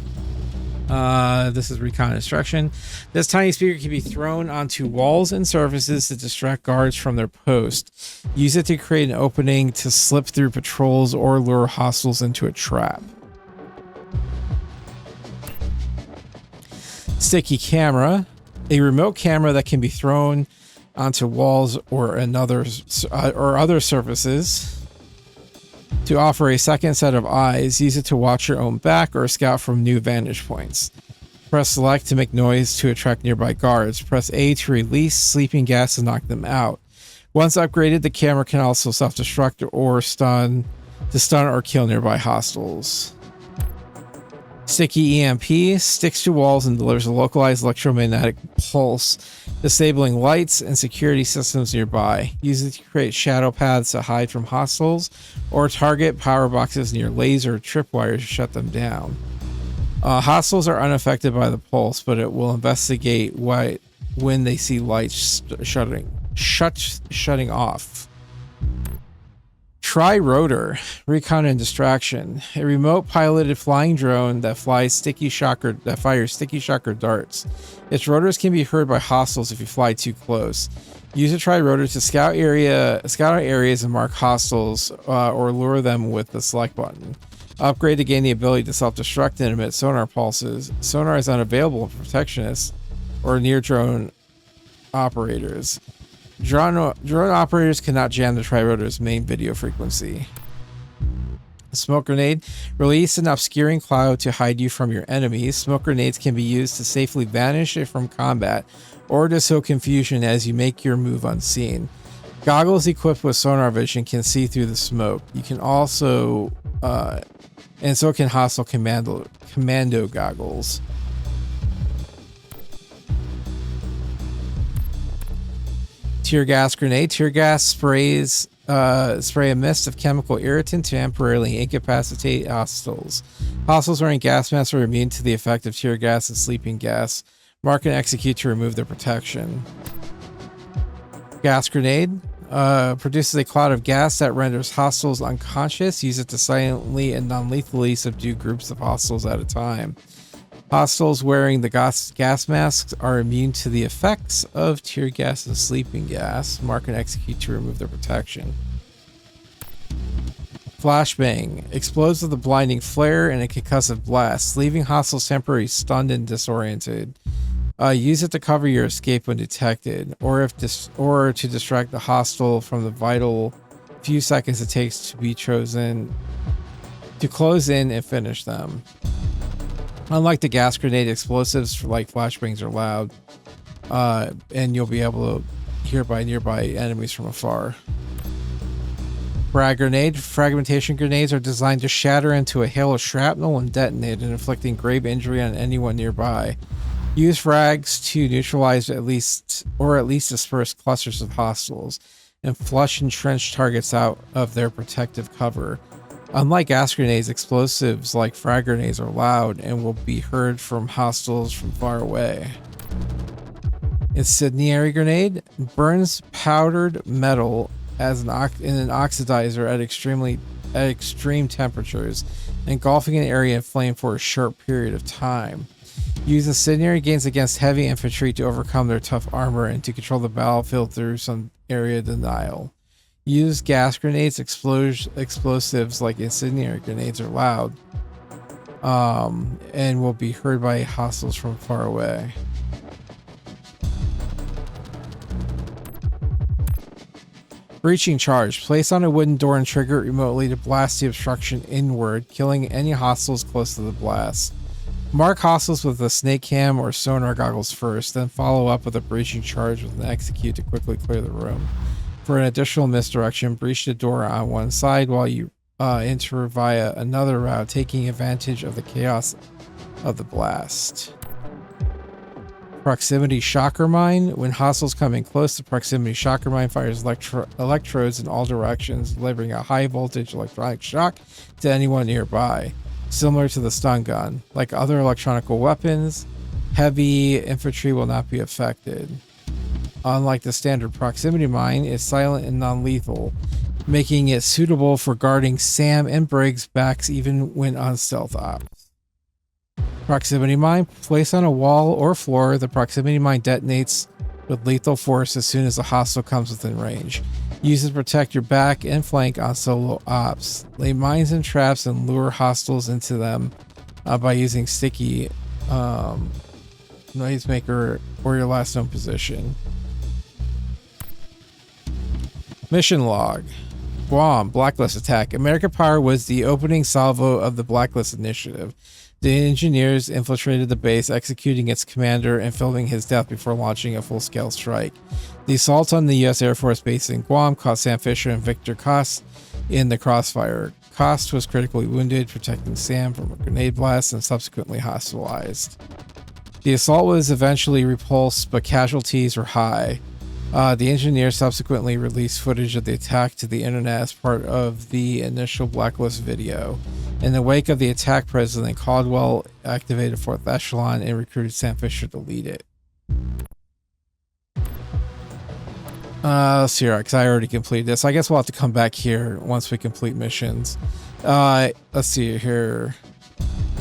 A: This is recon instruction. This tiny speaker can be thrown onto walls and surfaces to distract guards from their post. Use it to create an opening to slip through patrols or lure hostiles into a trap. Sticky camera. A remote camera that can be thrown onto walls or other surfaces to offer a second set of eyes. Use it to watch your own back or scout from new vantage points. Press select to make noise to attract nearby guards. Press A to release sleeping gas to knock them out. Once upgraded, the camera can also self-destruct or stun or kill nearby hostiles. Sticky EMP sticks to walls and delivers a localized electromagnetic pulse, disabling lights and security systems nearby. Use it to create shadow paths to hide from hostiles or target power boxes near laser tripwires to shut them down. Hostiles are unaffected by the pulse, but it will investigate when they see lights shutting off. Tri-rotor, recon and distraction. A remote piloted flying drone that fires sticky shocker darts. Its rotors can be heard by hostiles if you fly too close. Use a tri-rotor to scout out areas and mark hostiles or lure them with the select button. Upgrade to gain the ability to self-destruct and emit sonar pulses. Sonar is unavailable for protectionists or near drone operators. Drone operators cannot jam the tri-rotor's main video frequency. A smoke grenade. Release an obscuring cloud to hide you from your enemies. Smoke grenades can be used to safely vanish from combat or to sow confusion as you make your move unseen. Goggles equipped with sonar vision can see through the smoke. You can also, and so can hostile commando goggles. Tear gas grenade. Tear gas spray a mist of chemical irritant to temporarily incapacitate hostiles. Hostiles wearing gas masks are immune to the effect of tear gas and sleeping gas. Mark and execute to remove their protection. Gas grenade. Produces a cloud of gas that renders hostiles unconscious. Use it to silently and non-lethally subdue groups of hostiles at a time. Hostiles wearing the gas masks are immune to the effects of tear gas and sleeping gas. Mark and execute to remove their protection. Flashbang explodes with a blinding flare and a concussive blast, leaving hostiles temporarily stunned and disoriented. Use it to cover your escape when detected, or to distract the hostile from the vital few seconds it takes to be chosen to close in and finish them. Unlike the gas grenade, explosives like flashbangs are loud, and you'll be able to hear by nearby enemies from afar. Frag grenade. Fragmentation grenades are designed to shatter into a hail of shrapnel when detonated, inflicting grave injury on anyone nearby. Use frags to neutralize at least disperse clusters of hostiles and flush entrenched targets out of their protective cover. Unlike gas grenades, explosives like frag grenades are loud and will be heard from hostiles from far away. Incendiary grenade burns powdered metal as in an oxidizer at extreme temperatures, engulfing an area in flame for a short period of time. Use incendiary gains against heavy infantry to overcome their tough armor and to control the battlefield through some area denial. Use gas grenades. Explosives like incendiary grenades are loud, and will be heard by hostiles from far away. Breaching charge. Place on a wooden door and trigger it remotely to blast the obstruction inward, killing any hostiles close to the blast. Mark hostiles with a snake cam or sonar goggles first, then follow up with a breaching charge with an execute to quickly clear the room. For an additional misdirection, breach the door on one side while you enter via another route, taking advantage of the chaos of the blast. Proximity shocker mine. When hostiles come in close, the proximity shocker mine fires electrodes in all directions, delivering a high voltage electronic shock to anyone nearby. Similar to the stun gun. Like other electronic weapons, heavy infantry will not be affected. Unlike the standard proximity mine, it's silent and non-lethal, making it suitable for guarding Sam and Briggs' backs even when on stealth ops. Proximity mine. Placed on a wall or floor, the proximity mine detonates with lethal force as soon as a hostile comes within range. Use it to protect your back and flank on solo ops. Lay mines and traps and lure hostiles into them by using sticky noisemaker or your last known position. Mission log. Guam Blacklist attack. American Power was the opening salvo of the Blacklist initiative. The engineers infiltrated the base, executing its commander and filming his death before launching a full-scale strike. The assault on the U.S. Air Force base in Guam caught Sam Fisher and Victor Kost in the crossfire. Kost was critically wounded, protecting Sam from a grenade blast and subsequently hospitalized. The assault was eventually repulsed, but casualties were high. The engineers subsequently released footage of the attack to the internet as part of the initial Blacklist video. In the wake of the attack, President Caldwell activated 4th Echelon and recruited Sam Fisher to lead it. Let's see here, because I already completed this. I guess we'll have to come back here once we complete missions. Let's see here.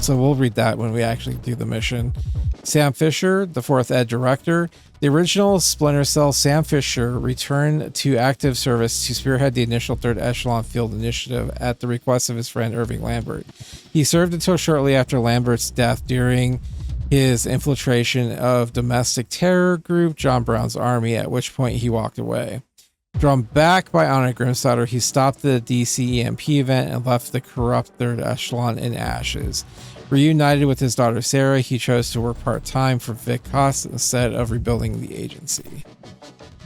A: So we'll read that when we actually do the mission. Sam Fisher, the 4th Ed Director. The original Splinter Cell Sam Fisher returned to active service to spearhead the initial 3rd Echelon Field Initiative at the request of his friend Irving Lambert. He served until shortly after Lambert's death during his infiltration of domestic terror group John Brown's army, at which point he walked away. Drawn back by Anna Grimstadter, he stopped the DC EMP event and left the corrupt 3rd Echelon in ashes. Reunited with his daughter Sarah, he chose to work part-time for Vic Kost instead of rebuilding the agency.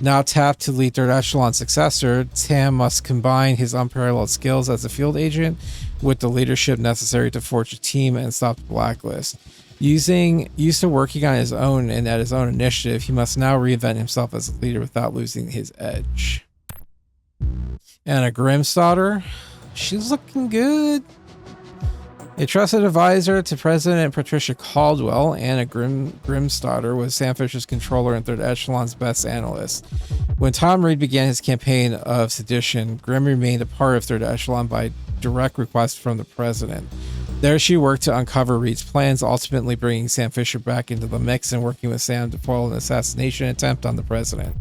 A: Now tapped to lead 3rd Echelon successor, Sam must combine his unparalleled skills as a field agent with the leadership necessary to forge a team and stop the Blacklist. Used to working on his own and at his own initiative, he must now reinvent himself as a leader without losing his edge. Anna Grimstadter, she's looking good. A trusted advisor to President Patricia Caldwell, Anna Grimstadter was Sam Fisher's controller and 3rd Echelon's best analyst. When Tom Reed began his campaign of sedition, Grim remained a part of 3rd Echelon by direct request from the president. There she worked to uncover Reed's plans, ultimately bringing Sam Fisher back into the mix and working with Sam to foil an assassination attempt on the president.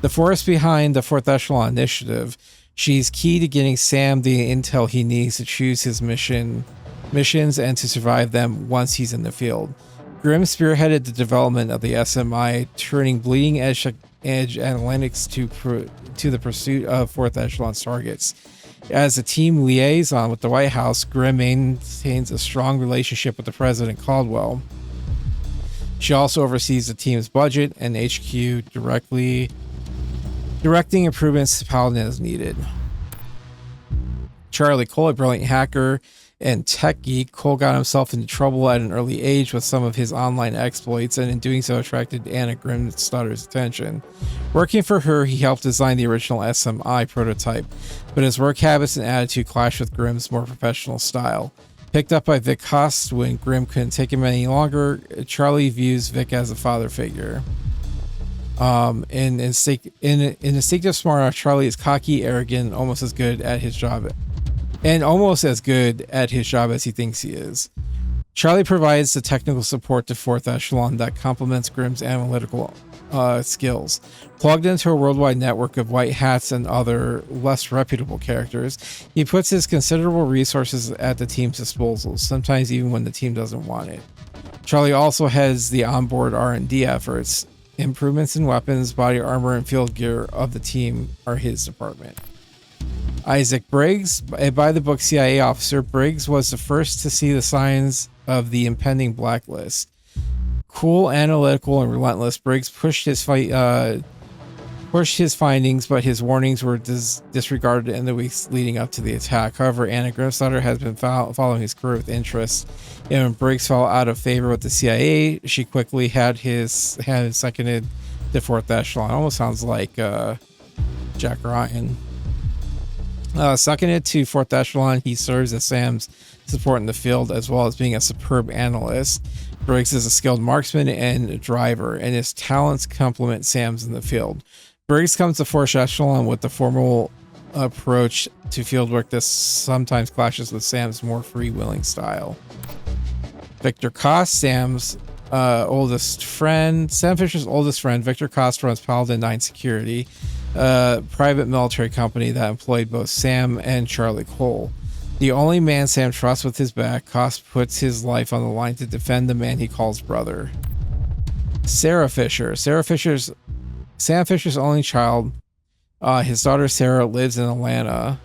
A: The force behind the 4th Echelon initiative She's key to getting Sam the intel he needs to choose his missions and to survive them once he's in the field. Grimm spearheaded the development of the SMI, turning bleeding edge analytics to the pursuit of fourth echelon targets. As a team liaison with the White House, Grimm maintains a strong relationship with the President Caldwell. She also oversees the team's budget and HQ, directing improvements to Paladin as needed. Charlie Cole, a brilliant hacker and tech geek, Cole got himself into trouble at an early age with some of his online exploits, and in doing so attracted Anna Grimstadter's attention. Working for her, he helped design the original SMI prototype, but his work habits and attitude clashed with Grimm's more professional style. Picked up by Vic Kost when Grimm couldn't take him any longer, Charlie views Vic as a father figure. In Instinctive Smart, Charlie is cocky, arrogant, almost as good at his job as he thinks he is. Charlie provides the technical support to fourth echelon that complements Grimm's analytical skills. Plugged into a worldwide network of white hats and other less reputable characters, he puts his considerable resources at the team's disposal, sometimes even when the team doesn't want it. Charlie also heads the onboard R&D efforts. Improvements in weapons, body armor, and field gear of the team are his department. Isaac Briggs, a by-the-book CIA officer, Briggs was the first to see the signs of the impending Blacklist. Cool, analytical, and relentless, Briggs pushed his findings, but his warnings were disregarded in the weeks leading up to the attack. However, Anna Grimstadter has been following his career with interest, and when Briggs fell out of favor with the CIA, she quickly had him seconded to fourth echelon. Almost sounds like Jack Ryan. Seconded to fourth echelon, he serves as Sam's support in the field, as well as being a superb analyst. Briggs is a skilled marksman and driver, and his talents complement Sam's in the field. Briggs comes to fourth echelon with the formal approach to fieldwork that sometimes clashes with Sam's more freewheeling style. Victor Kost, Sam Fisher's oldest friend, Victor Kost runs Paladin 9 Security, a private military company that employed both Sam and Charlie Cole. The only man Sam trusts with his back, Kost puts his life on the line to defend the man he calls brother. Sarah Fisher. Sam Fisher's only child. His daughter Sarah lives in Atlanta.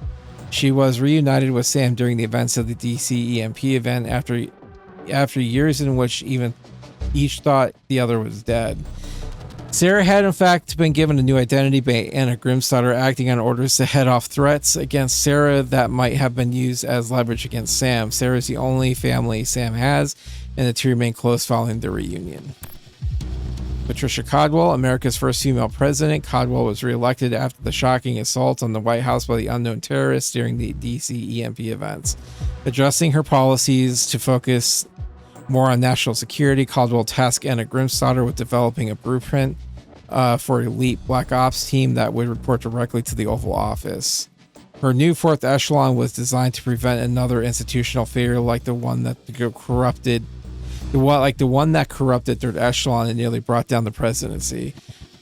A: She was reunited with Sam during the events of the DC EMP event after years in which even each thought the other was dead. Sarah had in fact been given a new identity by Anna Grimstadter, acting on orders to head off threats against Sarah that might have been used as leverage against Sam. Sarah is the only family Sam has, and the two remain close following their reunion. Patricia Caldwell, America's first female president. Caldwell was reelected after the shocking assault on the White House by the unknown terrorists during the DC EMP events. Adjusting her policies to focus more on national security, Caldwell tasked Anna Grimstadter with developing a blueprint for an elite Black Ops team that would report directly to the Oval Office. Her new fourth echelon was designed to prevent another institutional failure like the one that corrupted third echelon and nearly brought down the presidency.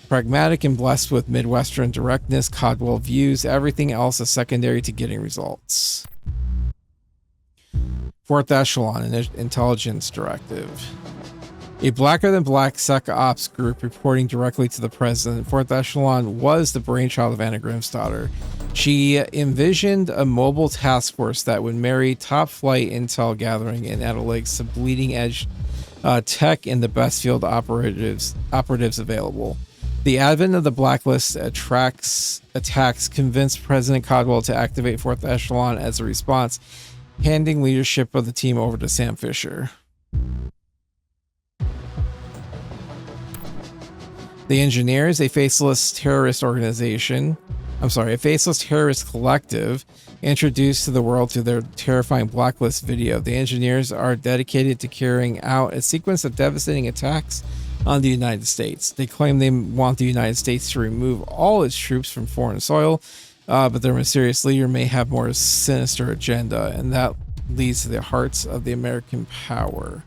A: Pragmatic and blessed with Midwestern directness, Caldwell views everything else as secondary to getting results. Fourth echelon intelligence directive. A blacker-than-black Sec Ops group reporting directly to the president. Fourth echelon was the brainchild of Anna Grimstadter. She envisioned a mobile task force that would marry top-flight intel gathering and analytics to bleeding-edge tech and the best field operatives available. The advent of the Blacklist attacks convinced President Caldwell to activate fourth echelon as a response, handing leadership of the team over to Sam Fisher. The Engineers, a faceless terrorist collective introduced to the world through their terrifying Blacklist video. The Engineers are dedicated to carrying out a sequence of devastating attacks on the United States. They claim they want the United States to remove all its troops from foreign soil, but their mysterious leader may have more sinister agenda, and that leads to the hearts of the American power.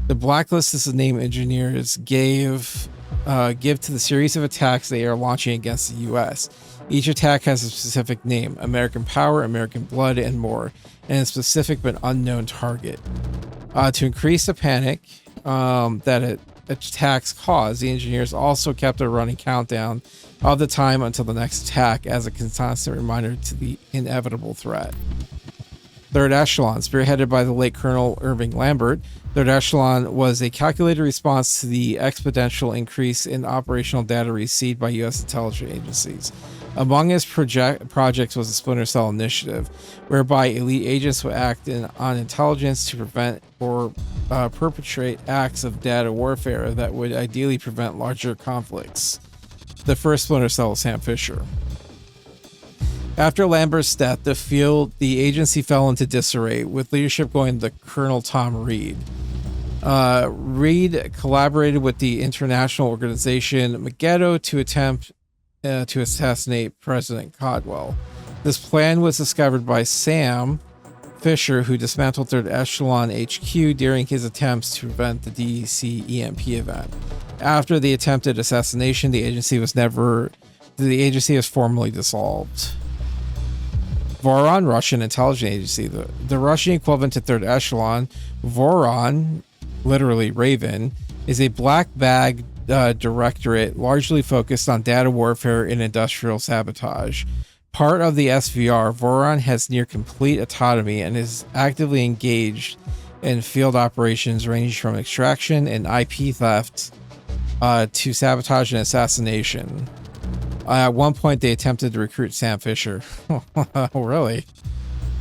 A: The Blacklist is the name Engineers give to the series of attacks they are launching against the U.S. Each attack has a specific name: American Power, American Blood, and more, and a specific but unknown target. To increase the panic that attacks cause, the engineers also kept a running countdown of the time until the next attack as a constant reminder to the inevitable threat. Third Echelon, spearheaded by the late Colonel Irving Lambert, Third Echelon was a calculated response to the exponential increase in operational data received by U.S. intelligence agencies. Among his projects was the Splinter Cell initiative, whereby elite agents would act on intelligence to prevent or perpetrate acts of data warfare that would ideally prevent larger conflicts. The first Splinter Cell was Sam Fisher. After Lambert's death, the agency fell into disarray, with leadership going to Colonel Tom Reed. Reed collaborated with the international organization Megiddo to attempt to assassinate President Caldwell. This plan was discovered by Sam Fisher, who dismantled Third Echelon HQ during his attempts to prevent the DEC EMP event. After the attempted assassination, the agency was formally dissolved. Voron, Russian intelligence agency. The Russian equivalent to Third Echelon, Voron, literally Raven, is a black bag directorate largely focused on data warfare and industrial sabotage. Part of the SVR, Voron has near complete autonomy and is actively engaged in field operations ranging from extraction and IP theft to sabotage and assassination. At one point, they attempted to recruit Sam Fisher. Oh, really?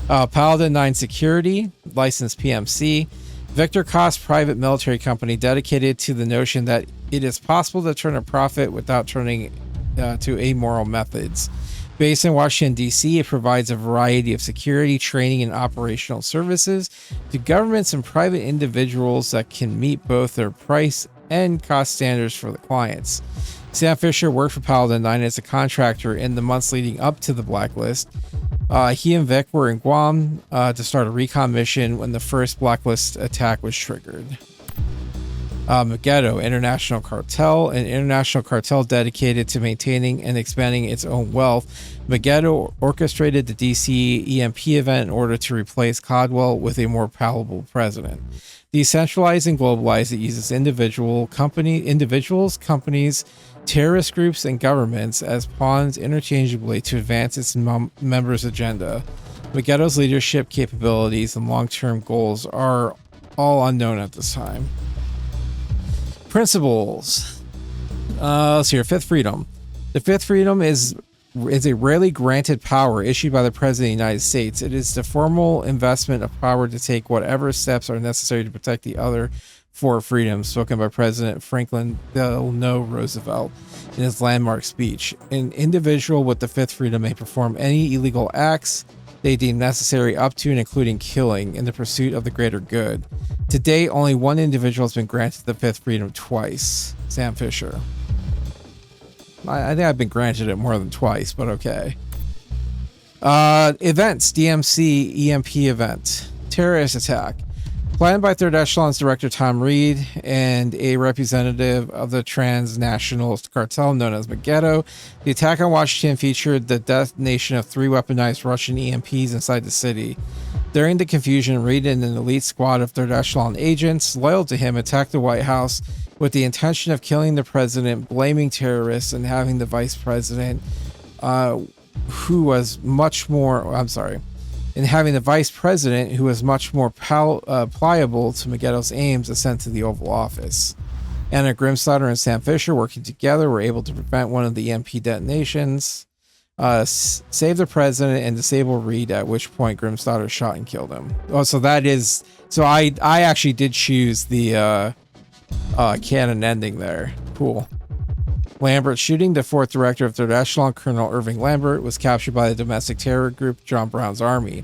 A: Paladin 9 Security, licensed PMC. Victor Koss private military company dedicated to the notion that it is possible to turn a profit without turning to amoral methods. Based in Washington, D.C., it provides a variety of security, training, and operational services to governments and private individuals that can meet both their price and cost standards for the clients. Sam Fisher worked for Paladin 9 as a contractor in the months leading up to the Blacklist. He and Vic were in Guam to start a recon mission when the first Blacklist attack was triggered. Megiddo, international cartel, an international cartel dedicated to maintaining and expanding its own wealth. Megiddo orchestrated the DC EMP event in order to replace Caldwell with a more palatable president. Decentralized and globalized, it uses individuals, companies, terrorist groups, and governments as pawns interchangeably to advance its members' agenda. Megiddo's leadership capabilities and long-term goals are all unknown at this time. Principles. Let's see here. Fifth Freedom. The Fifth Freedom is a rarely granted power issued by the President of the United States. It is the formal investment of power to take whatever steps are necessary to protect the other four freedoms, spoken by President Franklin Delano Roosevelt in his landmark speech. An individual with the Fifth Freedom may perform any illegal acts they deem necessary, up to and including killing, in the pursuit of the greater good. To date, only one individual has been granted the Fifth Freedom twice: Sam Fisher. I think I've been granted it more than twice, but okay. Events: DMC EMP event, terrorist attack, planned by Third Echelon's director Tom Reed and a representative of the transnational cartel known as Megiddo. The attack on Washington featured the detonation of 3 weaponized Russian EMPs inside the city. During the confusion, Reed and an elite squad of Third Echelon agents loyal to him attacked the White House with the intention of killing the president, blaming terrorists, and having the vice president, who was much more pliable to Megiddo's aims, sent to the Oval Office. Anna Grimstadter and Sam Fisher, working together, were able to prevent one of the EMP detonations, save the president, and disable Reed, at which point Grimstadter shot and killed him. Oh, so I actually did choose the canon ending there. Cool. Lambert shooting. The 4th director of Third Echelon, Colonel Irving Lambert, was captured by the domestic terror group John Brown's Army.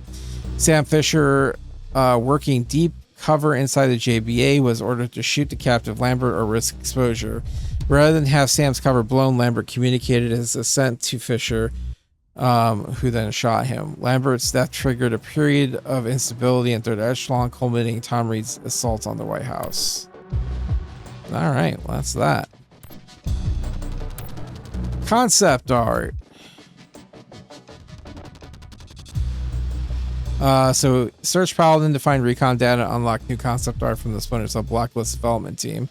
A: Sam Fisher, working deep cover inside the JBA, was ordered to shoot the captive Lambert or risk exposure. Rather than have Sam's cover blown, Lambert communicated his assent to Fisher, who then shot him. Lambert's death triggered a period of instability in Third Echelon, culminating in Tom Reed's assault on the White House. All right, well, that's that. Concept art. So search Paladin to find recon data, unlock new concept art from the Splinter Cell Blacklist development team.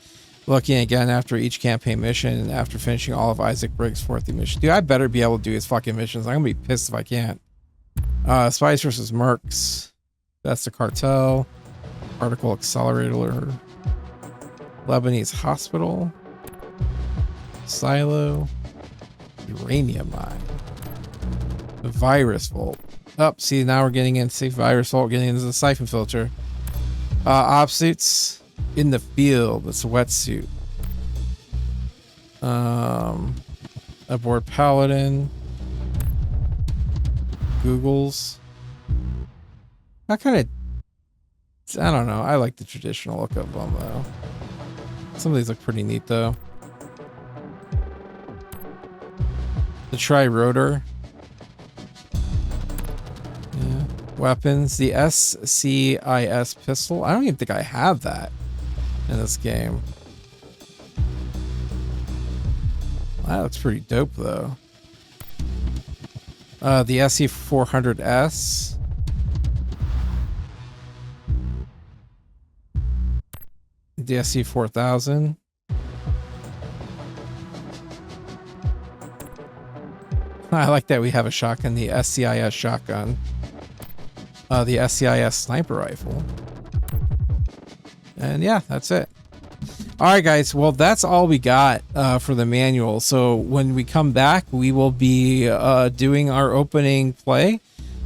A: Looking again after each campaign mission and after finishing all of Isaac Briggs' 4th mission. Dude, I better be able to do his fucking missions. I'm gonna be pissed if I can't. Spies versus Mercs. That's the cartel. Particle accelerator. Lebanese hospital. Silo. Uranium mine. The virus vault. See, now we're getting into virus vault, getting into the siphon filter. Op suits in the field. It's a wetsuit. Aboard Paladin. Googles. I don't know. I like the traditional look of them though. Some of these look pretty neat though. The tri-rotor. Yeah. Weapons. The SCIS pistol. I don't even think I have that in this game. Wow, that's pretty dope though. The SC400S. The SC4000. I like that we have a shotgun, the SCIS shotgun. The SCIS sniper rifle. And yeah, that's it. Alright guys, well that's all we got for the manual. So when we come back, we will be doing our opening play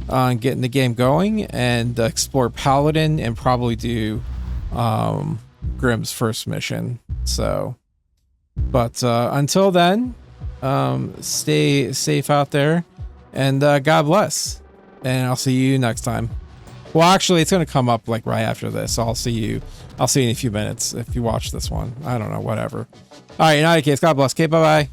A: on getting the game going and explore Paladin and probably do Grimm's first mission. So, but until then, stay safe out there and God bless. And I'll see you next time. Well, actually, it's going to come up like right after this. So I'll see you in a few minutes if you watch this one. I don't know, whatever. All right, in any case, God bless. Okay, bye-bye.